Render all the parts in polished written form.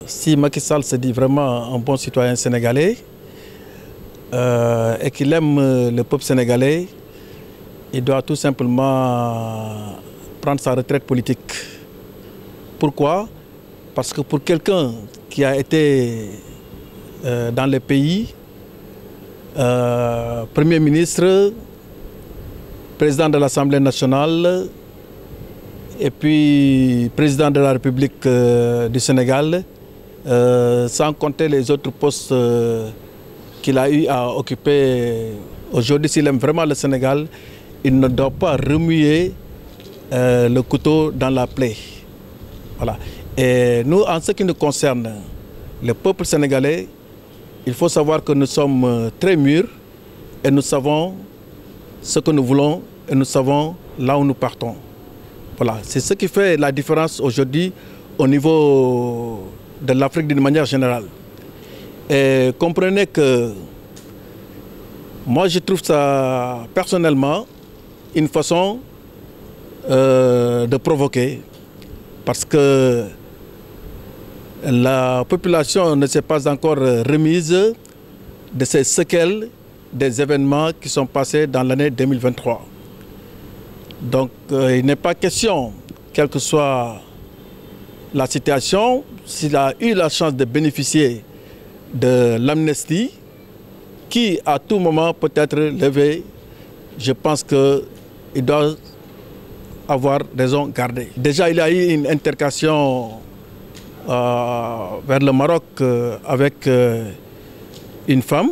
Si Macky Sall se dit vraiment un bon citoyen sénégalais et qu'il aime le peuple sénégalais, il doit tout simplement prendre sa retraite politique. Pourquoi? Parce que pour quelqu'un qui a été dans les pays, Premier ministre, président de l'Assemblée nationale et puis président de la République du Sénégal, sans compter les autres postes qu'il a eu à occuper. Aujourd'hui, s'il aime vraiment le Sénégal, il ne doit pas remuer le couteau dans la plaie. Voilà. Et nous, en ce qui nous concerne, le peuple sénégalais, il faut savoir que nous sommes très mûrs et nous savons ce que nous voulons et nous savons là où nous partons. Voilà. C'est ce qui fait la différence aujourd'hui au niveau de l'Afrique d'une manière générale. Et comprenez que moi je trouve ça personnellement une façon de provoquer, parce que la population ne s'est pas encore remise de ces séquelles des événements qui sont passés dans l'année 2023. Donc il n'est pas question, quelle que soit la situation, s'il a eu la chance de bénéficier de l'amnistie, qui à tout moment peut être levée, je pense qu'il doit avoir raison gardée. Déjà, il y a eu une intercation vers le Maroc avec une femme,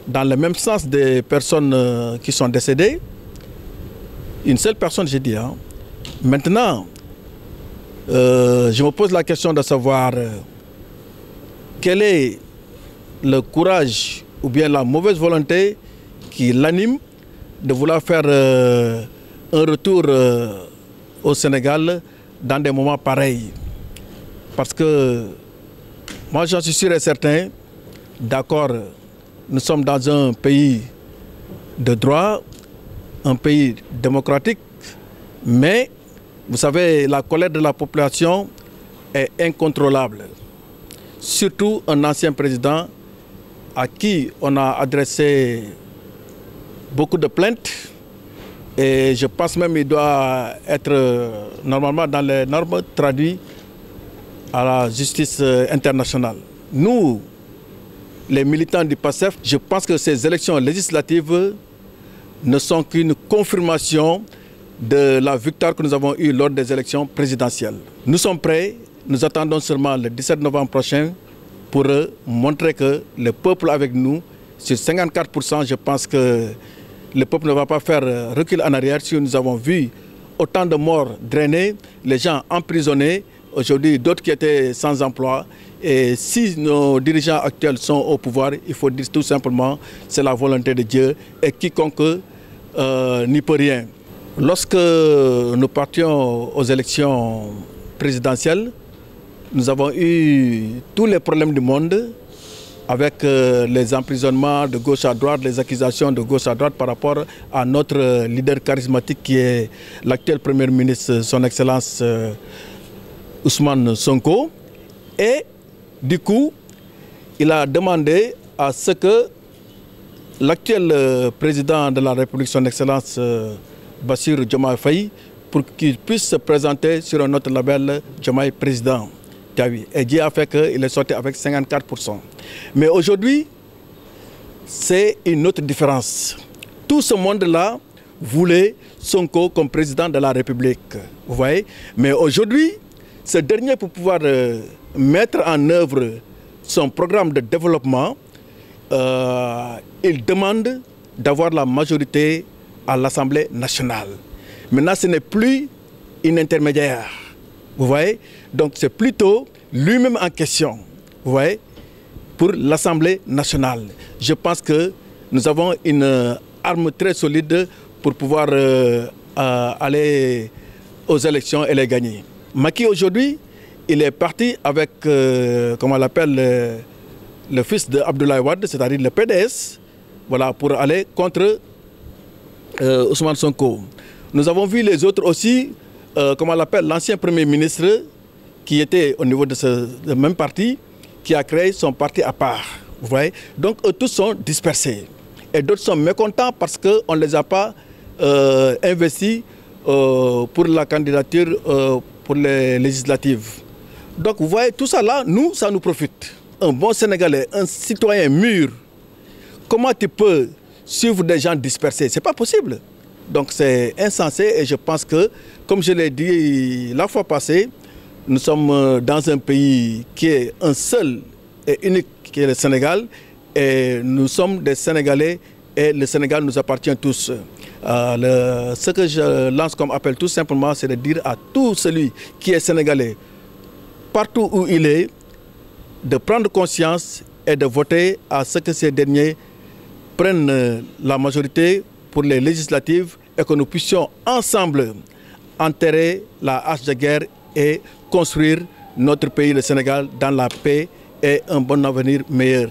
dans le même sens des personnes qui sont décédées. Une seule personne, j'ai dit. Hein. Maintenant, je me pose la question de savoir quel est le courage ou bien la mauvaise volonté qui l'anime de vouloir faire un retour au Sénégal dans des moments pareils. Parce que moi j'en suis sûr et certain, d'accord, nous sommes dans un pays de droit, un pays démocratique, mais vous savez, la colère de la population est incontrôlable. Surtout un ancien président à qui on a adressé beaucoup de plaintes. Et je pense même qu'il doit être normalement dans les normes traduit à la justice internationale. Nous, les militants du PASTEF, je pense que ces élections législatives ne sont qu'une confirmation de la victoire que nous avons eue lors des élections présidentielles. Nous sommes prêts, nous attendons seulement le 17 novembre prochain pour montrer que le peuple est avec nous. Sur 54%, je pense que le peuple ne va pas faire recul en arrière. Si nous avons vu autant de morts drainés, les gens emprisonnés, aujourd'hui d'autres qui étaient sans emploi. Et si nos dirigeants actuels sont au pouvoir, il faut dire tout simplement c'est la volonté de Dieu et quiconque n'y peut rien. Lorsque nous partions aux élections présidentielles, nous avons eu tous les problèmes du monde avec les emprisonnements de gauche à droite, les accusations de gauche à droite par rapport à notre leader charismatique qui est l'actuel Premier ministre, son Excellence Ousmane Sonko. Et du coup, il a demandé à ce que l'actuel président de la République, son Excellence Bassirou Diomaye Faye, pour qu'il puisse se présenter sur un autre label Diomaye Président. Et Dieu a fait qu'il est sorti avec 54%. Mais aujourd'hui, c'est une autre différence. Tout ce monde-là voulait Sonko comme président de la République. Vous voyez? Mais aujourd'hui, ce dernier, pour pouvoir mettre en œuvre son programme de développement, il demande d'avoir la majorité à l'Assemblée nationale. Maintenant, ce n'est plus une intermédiaire. Vous voyez? Donc c'est plutôt lui-même en question. Vous voyez? Pour l'Assemblée nationale. Je pense que nous avons une arme très solide pour pouvoir aller aux élections et les gagner. Macky aujourd'hui, il est parti avec, comment on l'appelle, le fils d'Abdoulaye Wade, c'est-à-dire le PDS, voilà, pour aller contre Ousmane Sonko. Nous avons vu les autres aussi, comment on l'appelle, l'ancien Premier ministre qui était au niveau de ce même parti, qui a créé son parti à part. Vous voyez? Donc eux tous sont dispersés. Et d'autres sont mécontents parce qu'on ne les a pas investis pour la candidature pour les législatives. Donc vous voyez, tout ça là, nous, ça nous profite. Un bon Sénégalais, un citoyen mûr, comment tu peux suivre des gens dispersés? Ce n'est pas possible. Donc c'est insensé et je pense que, comme je l'ai dit la fois passée, nous sommes dans un pays qui est un seul et unique, qui est le Sénégal, et nous sommes des Sénégalais et le Sénégal nous appartient tous. Ce que je lance comme appel tout simplement, c'est de dire à tout celui qui est Sénégalais, partout où il est, de prendre conscience et de voter à ce que ces derniers prennent la majorité pour les législatives et que nous puissions ensemble enterrer la hache de guerre et construire notre pays, le Sénégal, dans la paix et un bon avenir meilleur.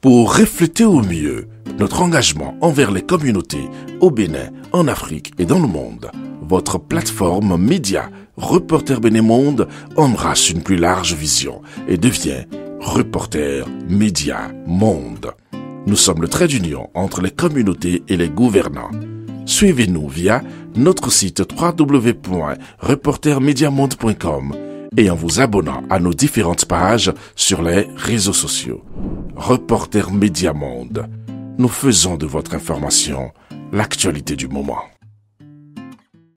Pour refléter au mieux notre engagement envers les communautés au Bénin, en Afrique et dans le monde, votre plateforme média Reporter Bénin Monde embrasse une plus large vision et devient Reporter Média Monde. Nous sommes le trait d'union entre les communautés et les gouvernants. Suivez-nous via notre site www.reportermediamonde.com et en vous abonnant à nos différentes pages sur les réseaux sociaux. Reporter Média Monde. Nous faisons de votre information l'actualité du moment.